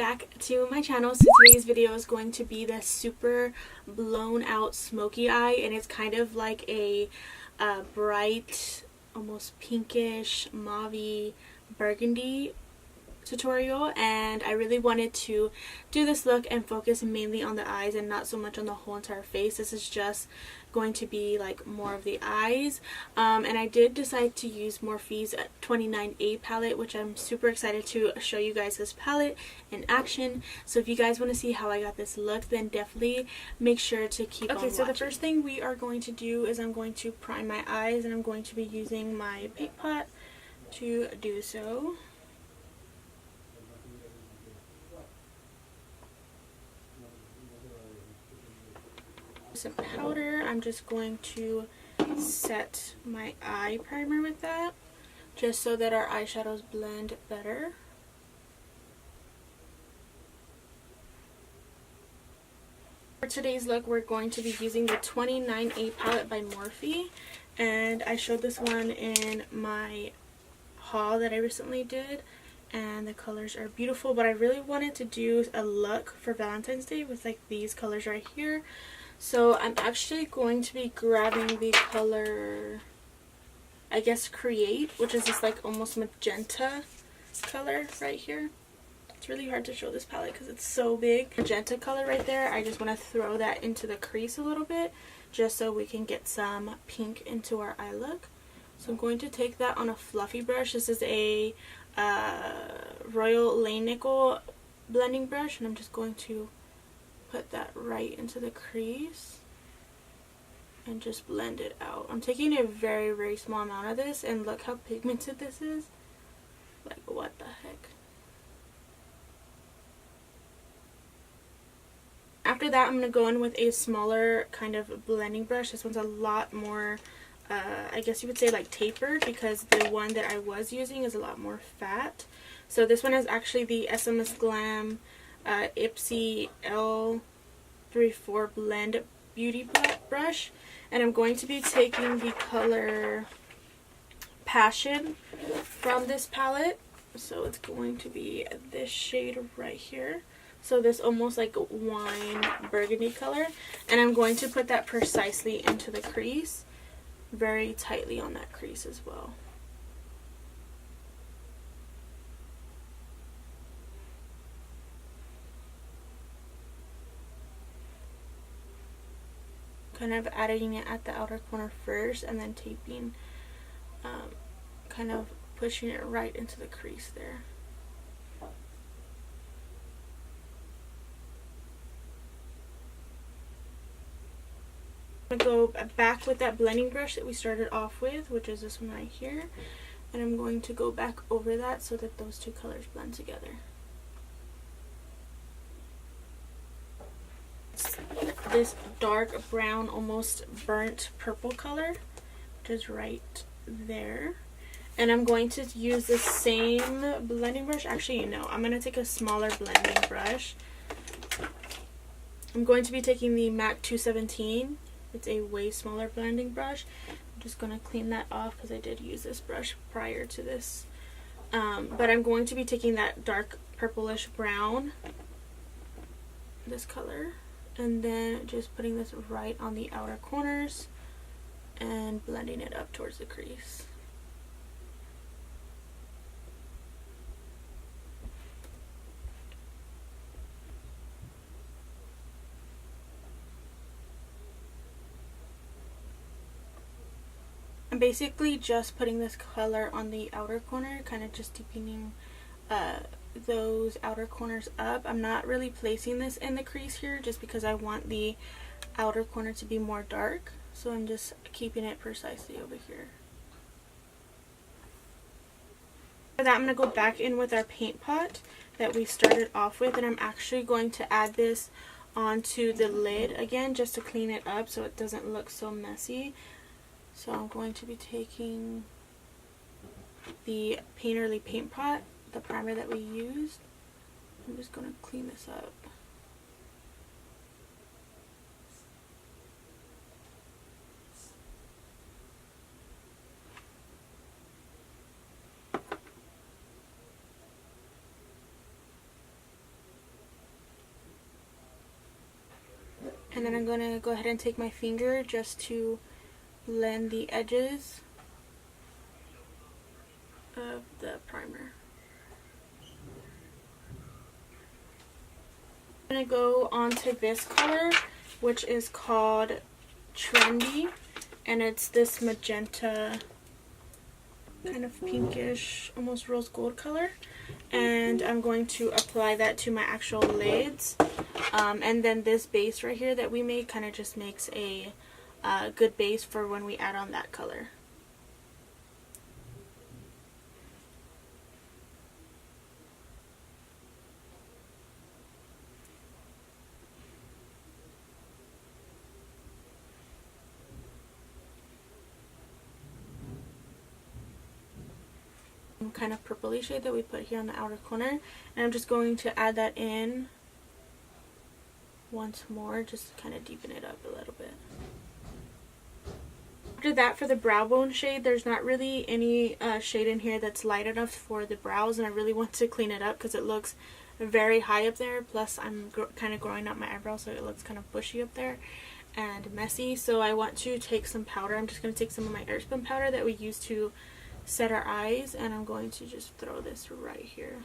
back to my channel. So today's video is going to be the super blown out smoky eye, and it's kind of like a bright, almost pinkish, mauve-y burgundy tutorial, and I really wanted to do this look and focus mainly on the eyes and not so much on the whole entire face. This is just going to be like more of the eyes, and I did decide to use Morphe's 29A palette, which I'm super excited to show you guys this palette in action. So if you guys want to see how I got this look, then definitely make sure to keep on watching. So the first thing we are going to do is I'm going to prime my eyes, and I'm going to be using my paint pot to do so. Some powder. I'm just going to set my eye primer with that, just so that our eyeshadows blend better. For today's look, we're going to be using the 29A palette by Morphe, and I showed this one in my haul that I recently did, and the colors are beautiful, but I really wanted to do a look for Valentine's Day with like these colors right here. So I'm actually going to be grabbing the color, I guess, Create, which is this like almost magenta color right here. It's really hard to show this palette because it's so big. Magenta color right there. I just want to throw that into the crease a little bit, just so we can get some pink into our eye look. So I'm going to take that on a fluffy brush. This is a Royal Langnickel blending brush, and I'm just going to put that right into the crease and just blend it out. I'm taking a very, very small amount of this, and look how pigmented this is. Like, what the heck. After that, I'm going to go in with a smaller kind of blending brush. This one's a lot more, I guess you would say like tapered, because the one that I was using is a lot more fat. So this one is actually the SLMISSGLAM Ipsy L34 Blend Beauty Brush, and I'm going to be taking the color Passion from this palette. So it's going to be this shade right here. So this almost like wine burgundy color, and I'm going to put that precisely into the crease, very tightly on that crease as well. Kind of adding it at the outer corner first, and then taping, kind of pushing it right into the crease there. I'm going to go back with that blending brush that we started off with, which is this one right here, and I'm going to go back over that so that those two colors blend together. This dark brown, almost burnt purple color, which is right there. And I'm going to use the same blending brush. Actually, no, I'm going to take a smaller blending brush. I'm going to be taking the MAC 217. It's a way smaller blending brush. I'm just going to clean that off because I did use this brush prior to this. But I'm going to be taking that dark purplish brown, this color, and then just putting this right on the outer corners and blending it up towards the crease. I'm basically just putting this color on the outer corner, kind of just deepening those outer corners up. I'm not really placing this in the crease here just because I want the outer corner to be more dark, so I'm just keeping it precisely over here. For that, I'm going to go back in with our paint pot that we started off with, and I'm actually going to add this onto the lid again just to clean it up so it doesn't look so messy. So I'm going to be taking the Painterly paint pot, the primer that we used. I'm just going to clean this up. And then I'm going to go ahead and take my finger just to blend the edges of the primer. I'm going to go on to this color, which is called Trendy, and it's this magenta, kind of pinkish, almost rose gold color. And I'm going to apply that to my actual lids. And then this base right here that we made kind of just makes a good base for when we add on that color. Kind of purpley shade that we put here on the outer corner, and I'm just going to add that in once more, just kind of deepen it up a little bit. After that, for the brow bone shade, there's not really any shade in here that's light enough for the brows, and I really want to clean it up because it looks very high up there, plus I'm kind of growing out my eyebrows, so it looks kind of bushy up there and messy. So I want to take some powder. I'm just going to take some of my airspun powder that we use to set our eyes, and I'm going to just throw this right here.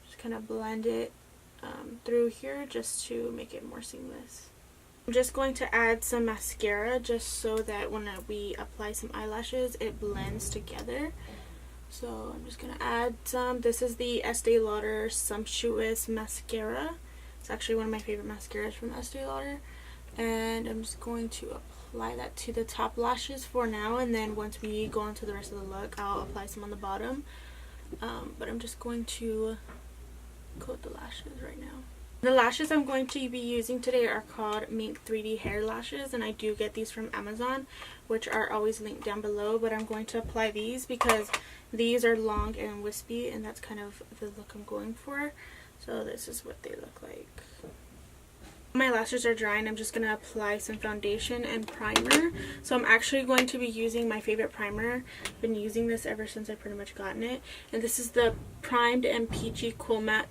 Just kind of blend it through here just to make it more seamless. I'm just going to add some mascara just so that when we apply some eyelashes it blends together. So I'm just going to add some. This is the Estee Lauder Sumptuous Mascara. It's actually one of my favorite mascaras from Estee Lauder. And I'm just going to apply that to the top lashes for now, and then once we go on to the rest of the look I'll apply some on the bottom. But I'm just going to coat the lashes right now. The lashes I'm going to be using today are called Mink 3D Hair Lashes, and I do get these from Amazon, which are always linked down below. But I'm going to apply these because these are long and wispy, and that's kind of the look I'm going for. So this is what they look like. My lashes are dry, and I'm just going to apply some foundation and primer. So I'm actually going to be using my favorite primer. I've been using this ever since I've pretty much gotten it. And this is the Primed and Peachy Cool Matte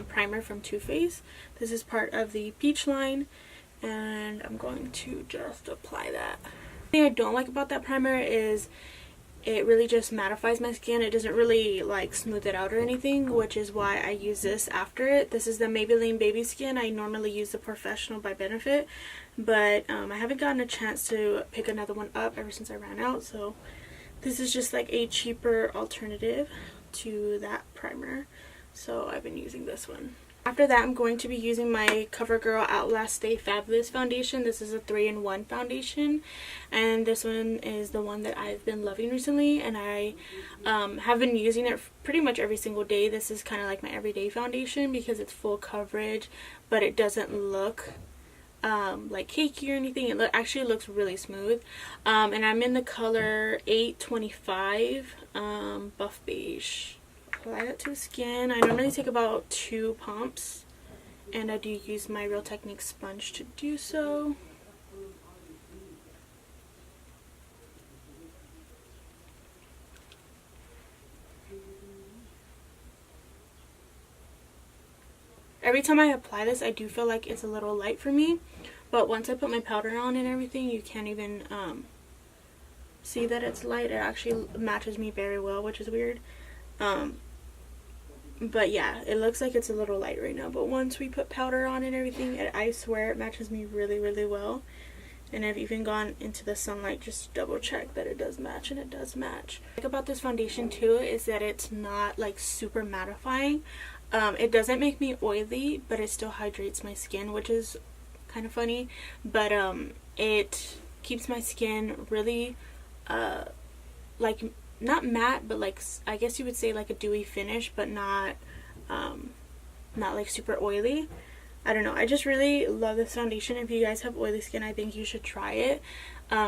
primer from Too Faced. This is part of the Peach line, and I'm going to just apply that. The thing I don't like about that primer is it really just mattifies my skin. It doesn't really like smooth it out or anything, which is why I use this after it. This is the Maybelline Baby Skin. I normally use the Professional by Benefit, but I haven't gotten a chance to pick another one up ever since I ran out, so this is just like a cheaper alternative to that primer. So I've been using this one. After that, I'm going to be using my CoverGirl Outlast Stay Fabulous foundation. This is a 3-in-1 foundation, and this one is the one that I've been loving recently, and I have been using it pretty much every single day. This is kind of like my everyday foundation because it's full coverage, but it doesn't look like cakey or anything. It actually looks really smooth, and I'm in the color 825 Buff Beige. Apply that to the skin. I normally take about 2 pumps, and I do use my Real Technique sponge to do so. Every time I apply this, I do feel like it's a little light for me, but once I put my powder on and everything, you can't even see that it's light. It actually matches me very well, which is weird. But yeah, it looks like it's a little light right now, but once we put powder on and everything, I swear it matches me really, really well. And I've even gone into the sunlight just to double check that it does match, and it does match. What I like about this foundation too is that it's not like super mattifying. It doesn't make me oily, but it still hydrates my skin, which is kind of funny. But it keeps my skin really like not matte, but like I guess you would say like a dewy finish, but not like super oily. I don't know, I just really love this foundation. If you guys have oily skin, I think you should try it,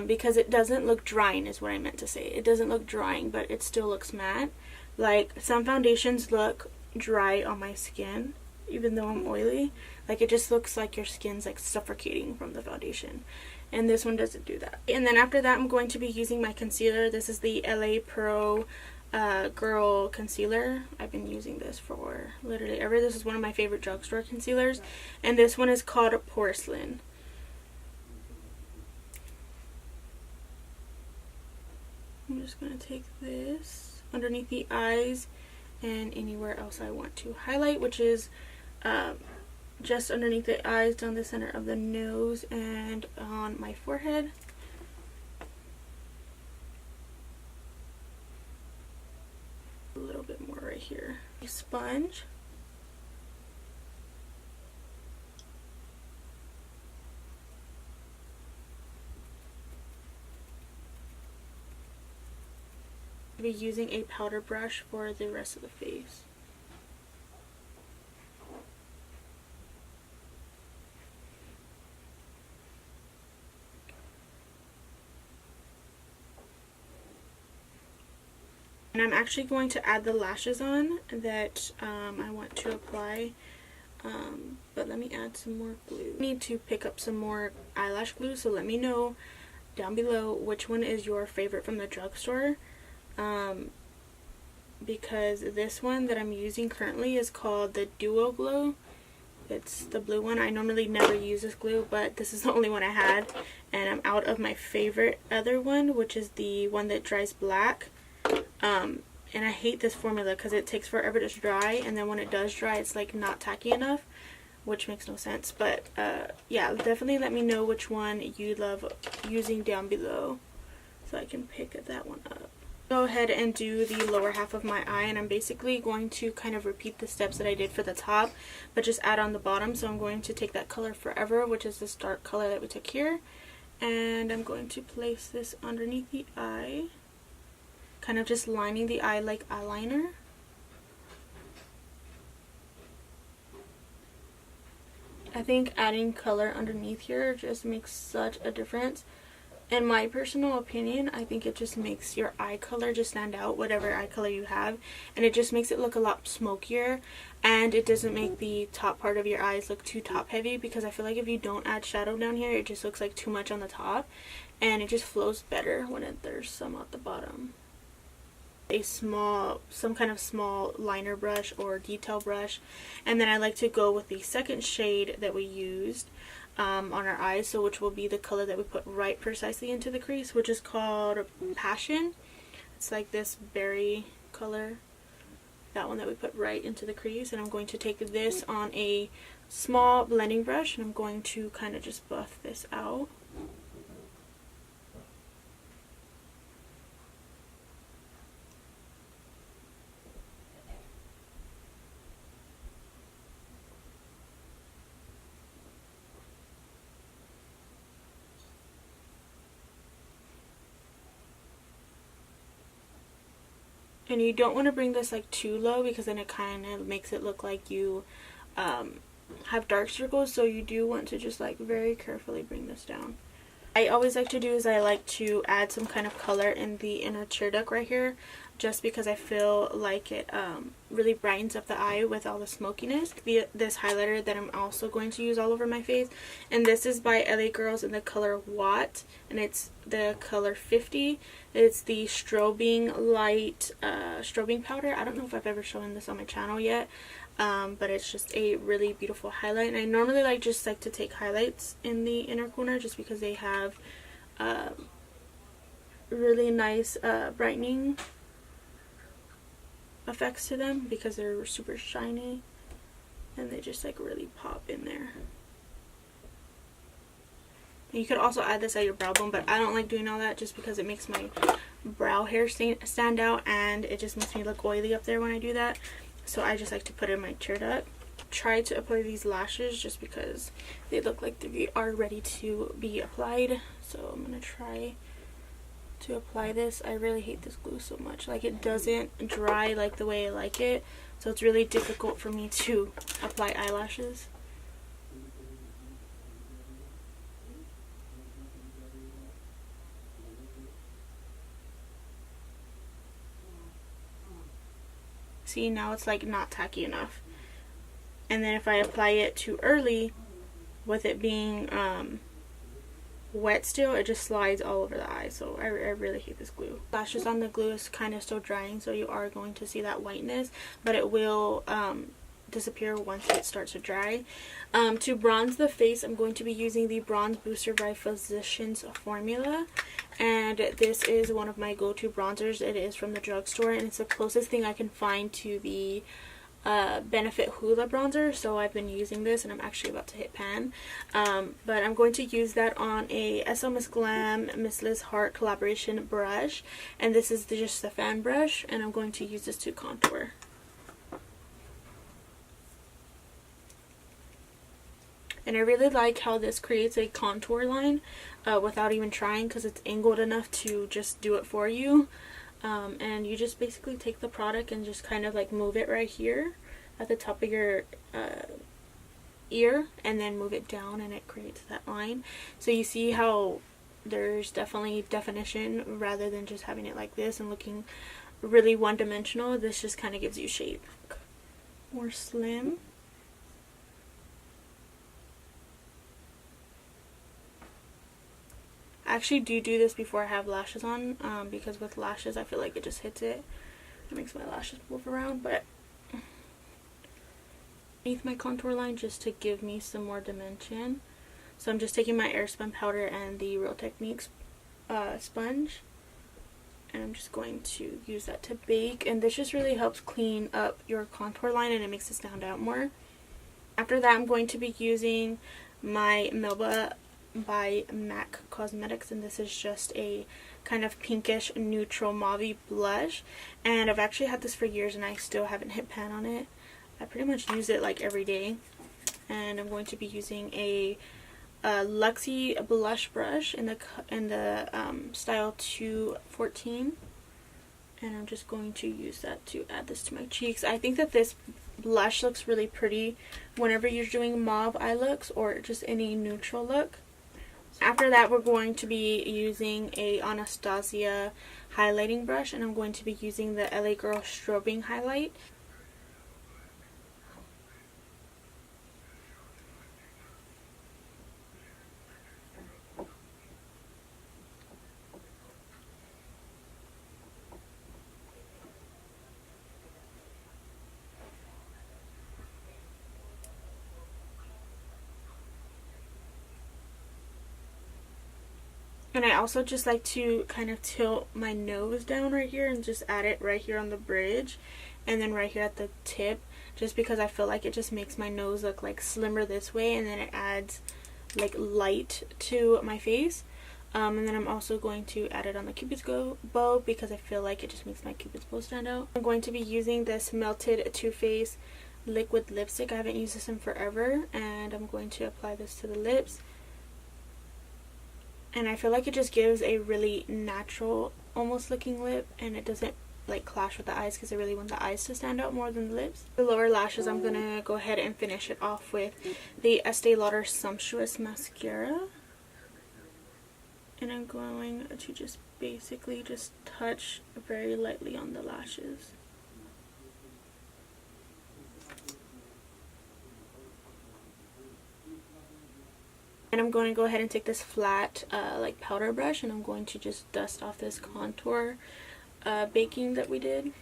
because it doesn't look drying is what I meant to say. It doesn't look drying, but it still looks matte. Like some foundations look dry on my skin even though I'm oily. Like it just looks like your skin's like suffocating from the foundation, and this one doesn't do that. And then after that, I'm going to be using my concealer. This is the LA Pro Girl Concealer. I've been using this for literally ever. This is one of my favorite drugstore concealers, and this one is called Porcelain. I'm just going to take this underneath the eyes and anywhere else I want to highlight, which is just underneath the eyes, down the center of the nose, and on my forehead. A little bit more right here. A sponge. I'll be using a powder brush for the rest of the face. And I'm actually going to add the lashes on that I want to apply, but let me add some more glue. I need to pick up some more eyelash glue, so let me know down below which one is your favorite from the drugstore, because this one that I'm using currently is called the Duo Glow. It's the blue one. I normally never use this glue, but this is the only one I had, and I'm out of my favorite other one, which is the one that dries black. And I hate this formula because it takes forever to dry, and then when it does dry, it's like not tacky enough, which makes no sense. But yeah, definitely let me know which one you love using down below so I can pick that one up. Go ahead and do the lower half of my eye, and I'm basically going to kind of repeat the steps that I did for the top, but just add on the bottom. So I'm going to take that color Forever, which is this dark color that we took here, and I'm going to place this underneath the eye, kind of just lining the eye like eyeliner. I think adding color underneath here just makes such a difference. In my personal opinion, I think it just makes your eye color just stand out, whatever eye color you have, and it just makes it look a lot smokier, and it doesn't make the top part of your eyes look too top heavy, because I feel like if you don't add shadow down here, it just looks like too much on the top, and it just flows better when there's some at the bottom. Some kind of small liner brush or detail brush, and then I like to go with the second shade that we used on our eyes, so which will be the color that we put right precisely into the crease, which is called Passion. It's like this berry color, that one that we put right into the crease. And I'm going to take this on a small blending brush, and I'm going to kind of just buff this out. And you don't want to bring this like too low, because then it kind of makes it look like you have dark circles, so you do want to just like very carefully bring this down. I always like to do is I like to add some kind of color in the inner tear duct right here, just because I feel like it really brightens up the eye with all the smokiness. This highlighter that I'm also going to use all over my face, and this is by LA Girls in the color Watt, and it's the color 50. It's the strobing light strobing powder. I don't know if I've ever shown this on my channel yet, but it's just a really beautiful highlight, and I normally like to take highlights in the inner corner just because they have really nice brightening effects to them, because they're super shiny and they just like really pop in there. And you could also add this at your brow bone, but I don't like doing all that just because it makes my brow hair stand out, and it just makes me look oily up there when I do that. So I just like to put it in my tear duct. Try to apply these lashes just because they look like they are ready to be applied. So I'm going to try to apply this. I really hate this glue so much. Like, it doesn't dry like the way I like it. So it's really difficult for me to apply eyelashes. See, now it's like not tacky enough. And then if I apply it too early, with it being wet still, it just slides all over the eye. So I really hate this glue. Lashes on the glue is kind of still drying, so you are going to see that whiteness, but it will disappear once it starts to dry. To bronze the face, I'm going to be using the Bronze Booster by Physicians formula, And this is one of my go-to bronzers. It is from the drugstore, and it's the closest thing I can find to the Benefit Hoola bronzer. So I've been using this, and I'm actually about to hit pan. But I'm going to use that on a SLMISSGLAM Miss Liz Hart collaboration brush. And this is just the fan brush, and I'm going to use this to contour. And I really like how this creates a contour line without even trying, because it's angled enough to just do it for you. And you just basically take the product and just kind of like move it right here at the top of your ear, and then move it down, and it creates that line. So you see how there's definitely definition rather than just having it like this and looking really one-dimensional. This just kind of gives you shape. More slim. I actually do this before I have lashes on, because with lashes I feel like it just hits it. It makes my lashes move around, but underneath my contour line just to give me some more dimension. So I'm just taking my Airspun powder and the Real Techniques sponge, and I'm just going to use that to bake, and this just really helps clean up your contour line, and it makes it stand out more. After that, I'm going to be using my Melba by MAC Cosmetics, and this is just a kind of pinkish neutral mauve blush, and I've actually had this for years and I still haven't hit pan on it. I pretty much use it like every day. And I'm going to be using a Lexi blush brush in the style 214, and I'm just going to use that to add this to my cheeks. I think that this blush looks really pretty whenever you're doing mauve eye looks or just any neutral look. After that, we're going to be using a Anastasia highlighting brush, and I'm going to be using the LA Girl Strobing Highlight. And I also just like to kind of tilt my nose down right here and just add it right here on the bridge, and then right here at the tip, just because I feel like it just makes my nose look like slimmer this way, and then it adds like light to my face. And then I'm also going to add it on the Cupid's bow because I feel like it just makes my Cupid's bow stand out. I'm going to be using this Melted Too Faced liquid lipstick. I haven't used this in forever, and I'm going to apply this to the lips. And I feel like it just gives a really natural almost looking lip, and it doesn't like clash with the eyes because I really want the eyes to stand out more than the lips. The lower lashes, I'm gonna go ahead and finish it off with the Estee Lauder Sumptuous Mascara. And I'm going to just basically just touch very lightly on the lashes. And I'm going to go ahead and take this flat like powder brush, and I'm going to just dust off this contour baking that we did.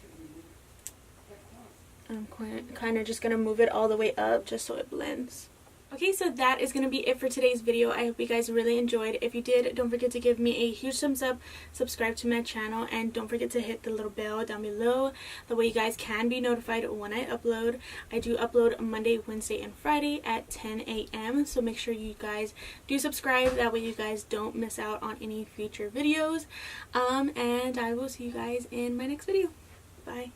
I'm kind of just going to move it all the way up just so it blends. Okay, so that is going to be it for today's video. I hope you guys really enjoyed. If you did, don't forget to give me a huge thumbs up, subscribe to my channel, and don't forget to hit the little bell down below. That way you guys can be notified when I upload. I do upload Monday, Wednesday, and Friday at 10 a.m. So make sure you guys do subscribe. That way you guys don't miss out on any future videos. And I will see you guys in my next video. Bye.